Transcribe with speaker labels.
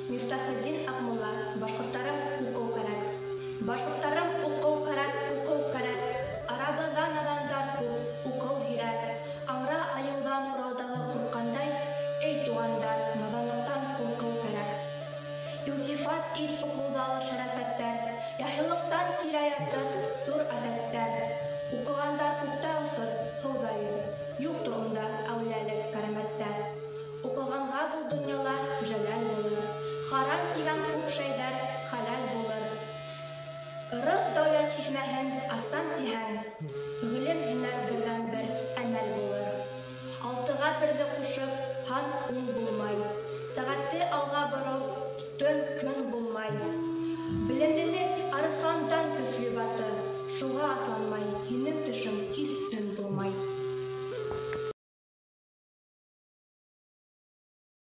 Speaker 1: Мифтахетдин Акмулла, башкорттарым укол кәрәк. Башкорттарым укол кәрәк. Арабыздан надандар укол кирәк. Аңра айылдан уралдагы курккандай, эй тугандар, наданлыктан укол кәрәк. Илтифат ит укулдагы шәрәфәттәр, яһиллыктан киләяттыр зур әдәттәр. Укыгандар күктә осыр, һыуда йөзөр. Юктыр унда әүләлек кәрәмәттәр. Укыганга бу дөньяла җәлал булыр. Харам тигән күп шәйдәр халал булыр. Рызык дәүләт чишмәһен асан тиһәң, гыйлем һөнәр бердән бер әмәл булыр. Алтыга берде кушып, хан ун булмай.